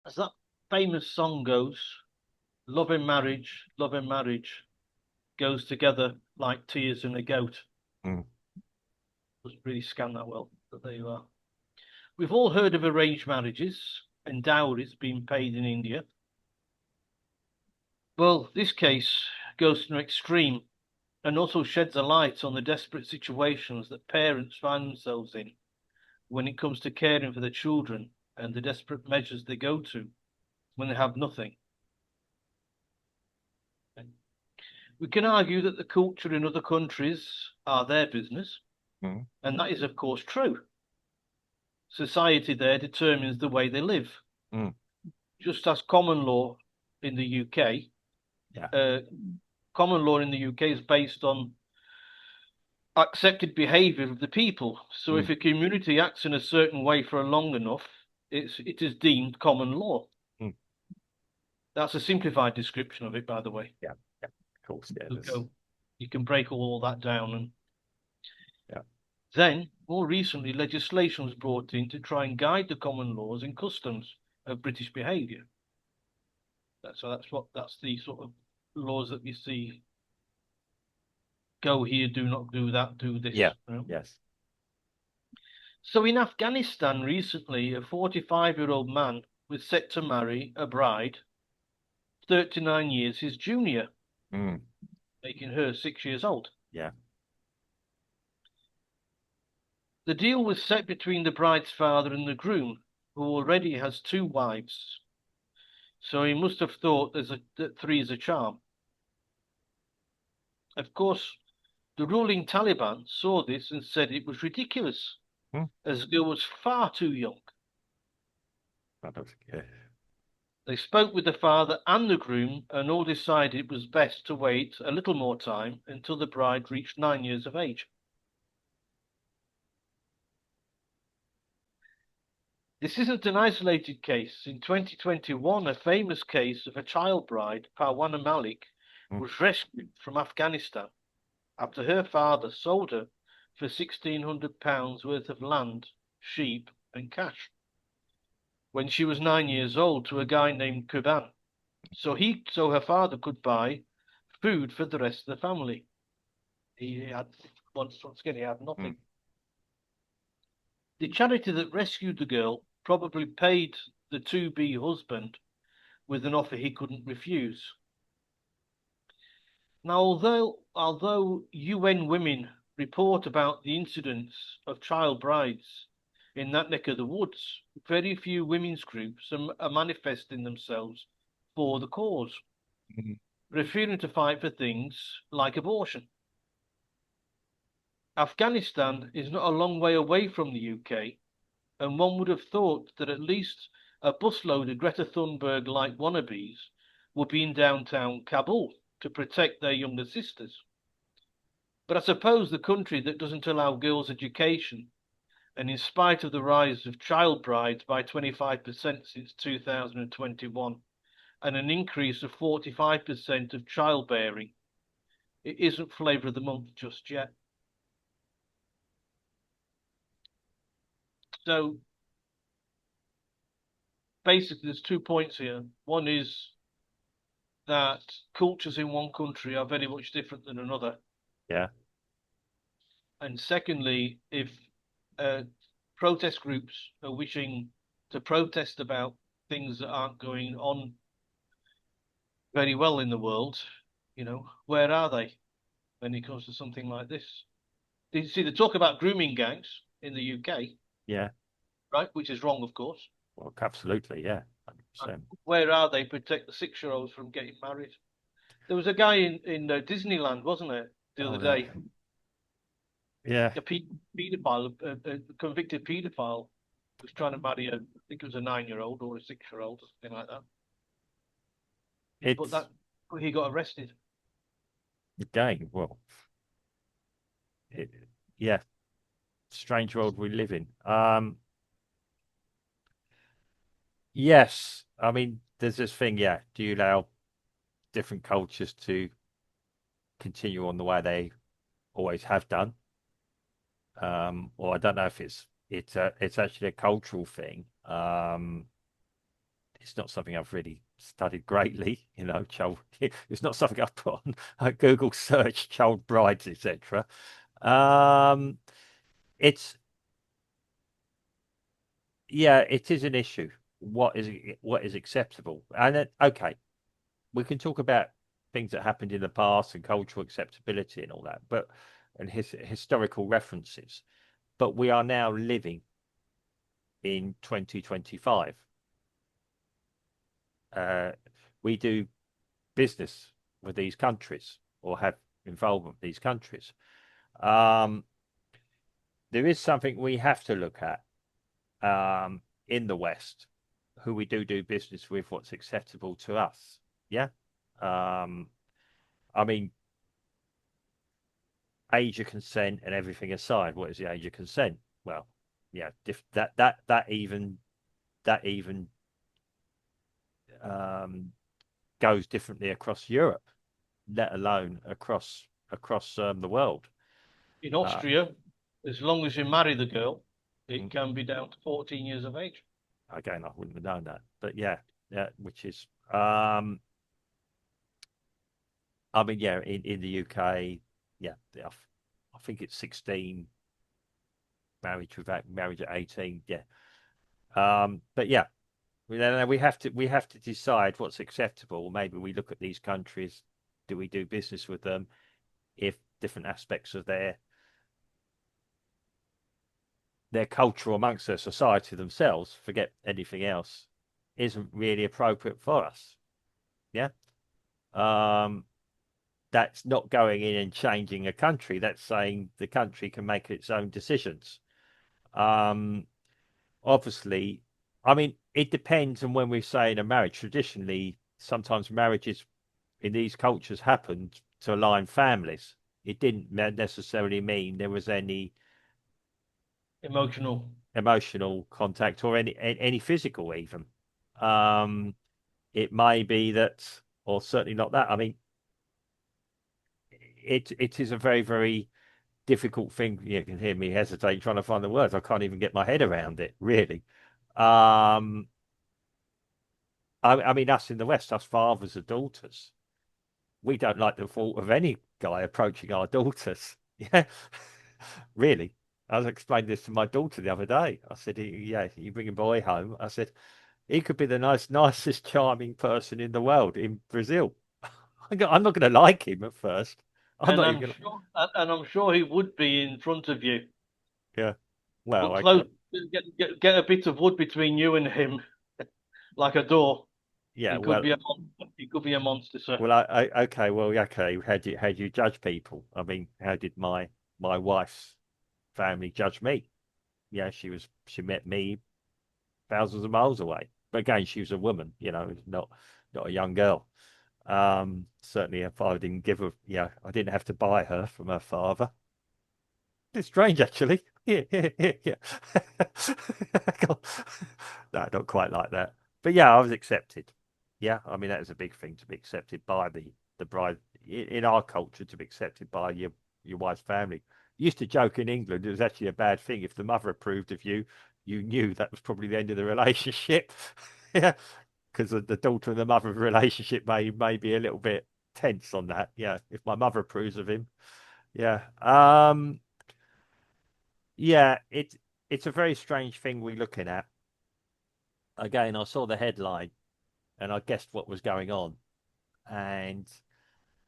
As that famous song goes, love and marriage goes together like tears and a goat. Mm. Doesn't really scan that well, but there you are. We've all heard of arranged marriages and dowries being paid in India. Well, this case goes to an extreme and also sheds a light on the desperate situations that parents find themselves in when it comes to caring for their children and the desperate measures they go to when they have nothing. We can argue that the culture in other countries are their business, Mm. and that is, of course, true. Society there determines the way they live, Mm. just as common law in the UK. Yeah. Common law in the UK is based on accepted behaviour of the people. So if Mm. a community acts in a certain way for long enough, it is deemed common law. Mm. That's a simplified description of it, by the way. Yeah. Yeah. Of course. Yeah. So you can break all that down. And Yeah. then, more recently, legislation was brought in to try and guide the common laws and customs of British behaviour. That's the sort of laws that we see. Go here, do not do that, do this. Yeah. You know? Yes. So in Afghanistan recently, a 45-year-old man was set to marry a bride 39 years his junior, Mm. making her 6 years old. Yeah. The deal was set between the bride's father and the groom, who already has two wives. So he must have thought that three is a charm. Of course, the ruling Taliban saw this and said it was ridiculous, Mm. as the girl was far too young. That was good. They spoke with the father and the groom and all decided it was best to wait a little more time until the bride reached 9 years of age. This isn't an isolated case. In 2021, a famous case of a child bride, Parwana Malik, Mm. was rescued from Afghanistan after her father sold her for £1,600 worth of land, sheep, and cash when she was 9 years old to a guy named Kuban. So her father could buy food for the rest of the family. He had once again he had Mm. nothing. The charity that rescued the girl probably paid the to-be husband with an offer he couldn't refuse. Now, although UN Women report about the incidents of child brides in that neck of the woods, very few women's groups are manifesting themselves for the cause, Mm. refusing to fight for things like abortion. Afghanistan is not a long way away from the UK, and one would have thought that at least a busload of Greta Thunberg-like wannabes would be in downtown Kabul to protect their younger sisters. But I suppose the country that doesn't allow girls education, and in spite of the rise of child brides by 25% since 2021, and an increase of 45% of childbearing, it isn't flavour of the month just yet. So basically, there's 2 points here. One is that cultures in one country are very much different than another. Yeah. And secondly, if uh, protest groups are wishing to protest about things that aren't going on very well in the world, where are they when it comes to something like this? Did you see the talk about grooming gangs in the UK, Yeah. right? Which is wrong, of course. Well, absolutely. Yeah. 100%. Where are they protect the 6-year-olds from getting married? There was a guy in Disneyland, wasn't there, the other Oh, day? yeah. A paedophile, a convicted paedophile, was trying to marry I think it was a 9-year-old or a 6-year-old, something like that. But It's he got arrested. again, well, it, yeah, strange world we live in. Yes. I mean, there's this thing, yeah. Do you allow different cultures to continue on the way they always have done? Or I don't know if it's actually a cultural thing. It's not something I've really studied greatly, child. It's not something I've put on Google search, child brides, etc. Um, it's yeah, it is an issue. What is acceptable? And then, okay, we can talk about things that happened in the past and cultural acceptability and all that, but and historical references. But we are now living in 2025. Uh, we do business with these countries or have involvement with these countries. Um, there is something we have to look at in the West, who we do business with, what's acceptable to us. Yeah. Um, I mean, age of consent and everything aside, what is the age of consent? Well, yeah, that even um, goes differently across Europe, let alone across the world. In Uh, Austria, as long as you marry the girl, mm, it can be down to 14 years of age. again, I wouldn't have known that, but yeah, which is, um, I mean, yeah, in the UK, yeah, I think it's 16, marriage at 18, yeah. But yeah, we have to decide what's acceptable. Maybe we look at these countries. Do we do business with them if different aspects of their culture amongst their society themselves, forget anything else, isn't really appropriate for us? Yeah. Um, that's not going in and changing a country. That's saying the country can make its own decisions. Um, obviously, I mean, it depends on when we say in a marriage. Traditionally, sometimes marriages in these cultures happened to align families. It didn't necessarily mean there was any Emotional. emotional contact or any physical even. Um, it may be that, or certainly not that. I mean, it is a very, very difficult thing. You can hear me hesitate trying to find the words. I can't even get my head around it, really. Um, I mean, us in the West, us fathers of daughters, we don't like the thought of any guy approaching our daughters. Yeah, really. I was explaining this to my daughter the other day. I said, "Yeah, you bring a boy home." I said, "He could be the nicest, charming person in the world in Brazil. I'm not going to like him at first. I'm And not even I'm going to." sure, and I'm sure he would be in front of you. Yeah. Well, But okay. close, get a bit of wood between you and him, like a door. Yeah. He could Well, be a monster. He could be a monster, sir. well. Okay. Well, okay. How do you judge people? I mean, how did my wife's family judge me? Yeah, she met me thousands of miles away. But again, she was a woman, not a young girl. Certainly her father didn't give her, I didn't have to buy her from her father. It's strange, actually. Yeah, yeah, yeah, yeah. No, not quite like that. But yeah, I was accepted. Yeah, I mean that is a big thing to be accepted by the bride in our culture, to be accepted by your wife's family. Used to joke in England it was actually a bad thing if the mother approved of you. You knew that was probably the end of the relationship. Yeah, because the daughter and the mother relationship may be a little bit tense on that. Yeah, if my mother approves of him. Yeah. Yeah, it's a very strange thing we're looking at. Again, I saw the headline and I guessed what was going on. And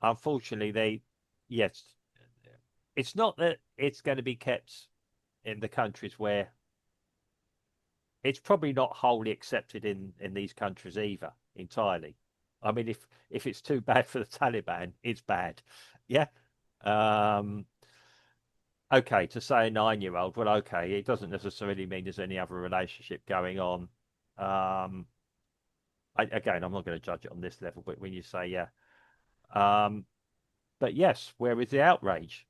unfortunately, yes, it's not that it's going to be kept in the countries where it's probably not wholly accepted in these countries either, entirely. I mean, if it's too bad for the Taliban, it's bad. Yeah. Um, okay, to say a 9-year-old, well, okay, it doesn't necessarily mean there's any other relationship going on. Um, again, I'm not going to judge it on this level, but when you say, yeah, um, but yes, where is the outrage?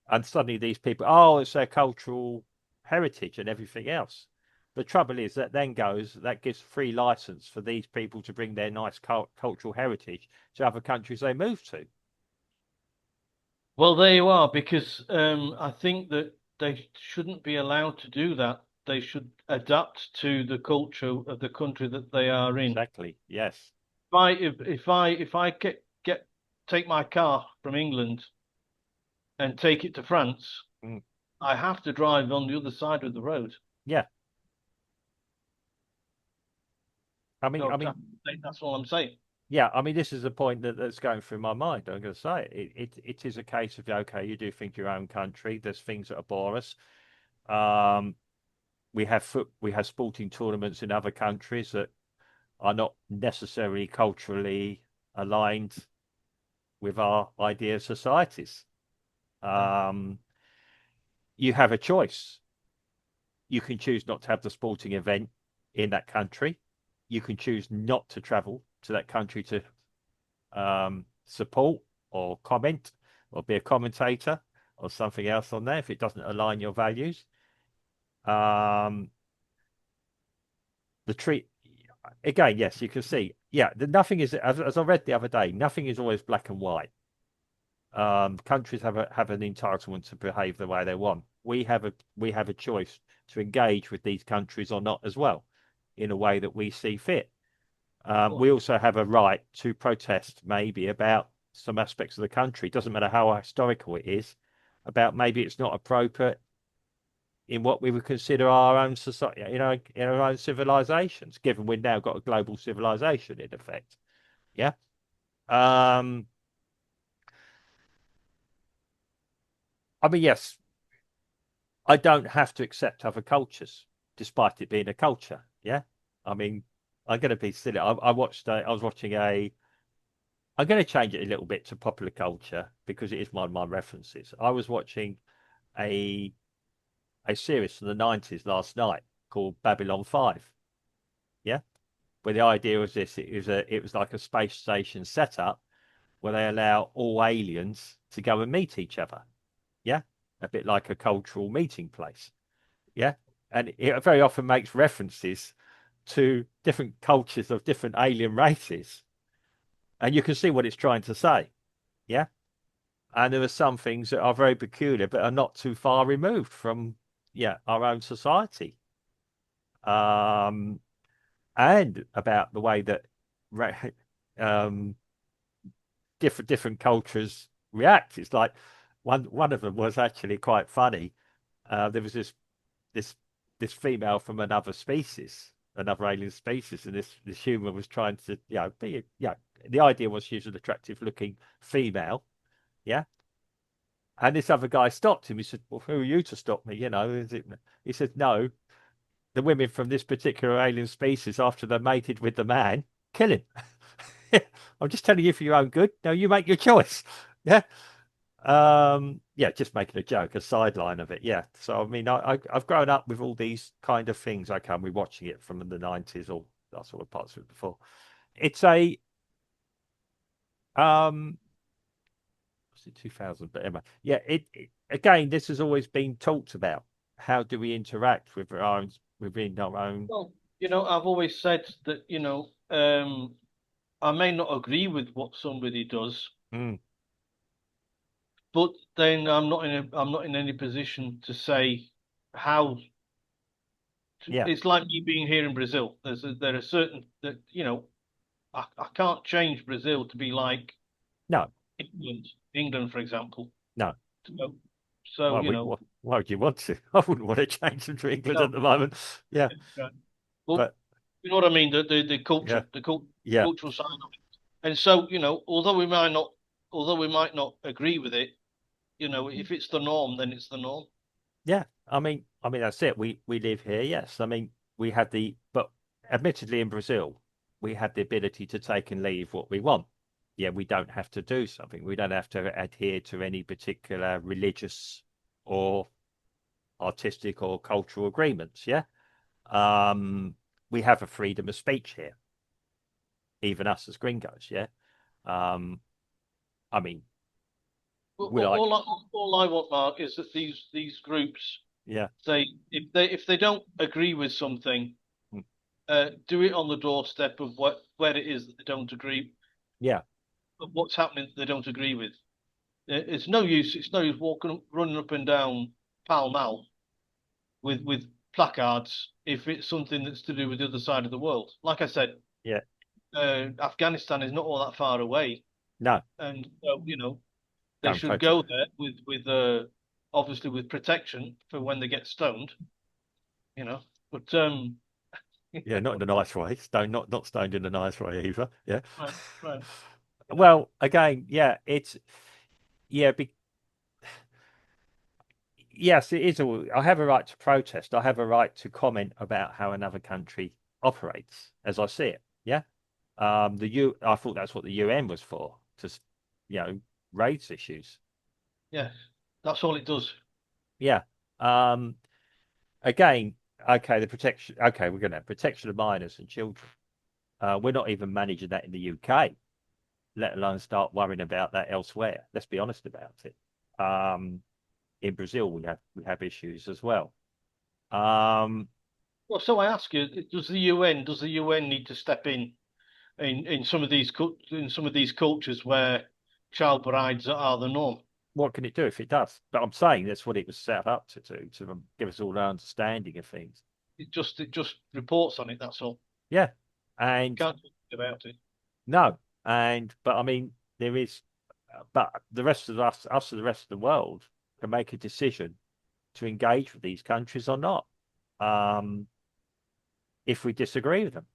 And suddenly these people, oh, it's their cultural heritage and everything else. The trouble is that gives free license for these people to bring their nice cultural heritage to other countries they move to. Well, there you are, because I think that they shouldn't be allowed to do that they should adapt to the culture of the country that they are in. Exactly. Yes. If I get take my car from England and take it to France, Mm. I have to drive on the other side of the road. Yeah. So I mean, that's all I'm saying. yeah. I mean, this is a point that's going through my mind. I'm going to say it is a case of okay, you do think your own country. There's things that bore us. Um, we have sporting tournaments in other countries that are not necessarily culturally aligned with our idea of societies. Um, you have a choice. You can choose not to have the sporting event in that country. You can choose not to travel to that country to support or comment or be a commentator or something else on there if it doesn't align your values. Um, the treat again, yes, you can see. Yeah, nothing is as I read the other day. Nothing is always black and white. Countries have an entitlement to behave the way they want. We have a choice to engage with these countries or not as well, in a way that we see fit. We also have a right to protest maybe about some aspects of the country. It doesn't matter how historical it is, about maybe it's not appropriate in what we would consider our own society, in our own civilizations, given we've now got a global civilization in effect. Yeah. Um, I mean, yes, I don't have to accept other cultures, despite it being a culture. Yeah. I mean, I'm going to be silly. I was watching I'm going to change it a little bit to popular culture because it is one of my references. I was watching a a series from the 90s last night called Babylon 5. Yeah. Where the idea was this, it was like a space station setup where they allow all aliens to go and meet each other. Yeah. A bit like a cultural meeting place. Yeah. And it very often makes references to different cultures of different alien races. And you can see what it's trying to say. Yeah. And there are some things that are very peculiar, but are not too far removed from, yeah, our own society. Um, and about the way that um, different cultures react. It's like one of them was actually quite funny. There was this this female from another species, another alien species, and this human was trying to be the idea was she was an attractive looking female, yeah. And this other guy stopped him. He said, "Well, who are you to stop me? You know?" He said, "No, the women from this particular alien species, after they're mated with the man, kill him. I'm just telling you for your own good. Now you make your choice." Yeah. Yeah, just making a joke, a sideline of it. Yeah. So I mean, I've grown up with all these kind of things. I can be watching it from the 90s or that sort of parts of it before. It's a was it 2000? But anyway, yeah. It again, this has always been talked about. How do we interact with our own within our own? Well, I've always said that, I may not agree with what somebody does, Mm, but then I'm not in any position to say how. yeah. It's like me being here in Brazil. There are certain that I can't change Brazil to be like No. England, for example. No. So, so Why would you want to? I wouldn't want to change them to England at no, the moment. Yeah, yeah. But but you know what I mean? The yeah, culture, yeah, cultural side of it. And so, although we might not agree with it, if it's the norm, then it's the norm. yeah. I mean that's it. We live here. Yes, I mean we had but admittedly in Brazil, we had the ability to take and leave what we want. Yeah, we don't have to do something. We don't have to adhere to any particular religious or artistic or cultural agreements. Yeah, um, we have a freedom of speech here, even us as gringos. Yeah, um, I mean But we like all I want, Mark, is that these groups yeah. say if they don't agree with something, Mm. do it on the doorstep of where it is that they don't agree, Yeah, of what's happening that they don't agree with. It's no use. It's no use running up and down Pall Mall with placards if it's something that's to do with the other side of the world. Like I said, Yeah. Afghanistan is not all that far away, No, and they don't should protest. go there with obviously with protection for when they get stoned. You know, but Yeah, not in a nice way. Not stoned in a nice way either. Yeah. right, right, yeah, Well, again, yeah, it's yeah, yes, it is all. I have a right to protest. I have a right to comment about how another country operates, as I see it. Yeah. I thought that's what the UN was for, to, you know, raise issues. yeah. That's all it does. Yeah. Um, again, okay, the protection. Okay, we're going to have protection of minors and children. We're not even managing that in the UK, let alone start worrying about that elsewhere. Let's be honest about it. In Brazil, we have issues as well. Um, Well, so I ask you, does the UN need to step in some of these cultures where child brides are the norm? what can it do if it does? But I'm saying that's what it was set up to do, to give us all an understanding of things. It just reports on it. That's all. Yeah, and Can't do anything about it. no, but I mean there is, but the rest of us and the rest of the world can make a decision to engage with these countries or not, um, if we disagree with them.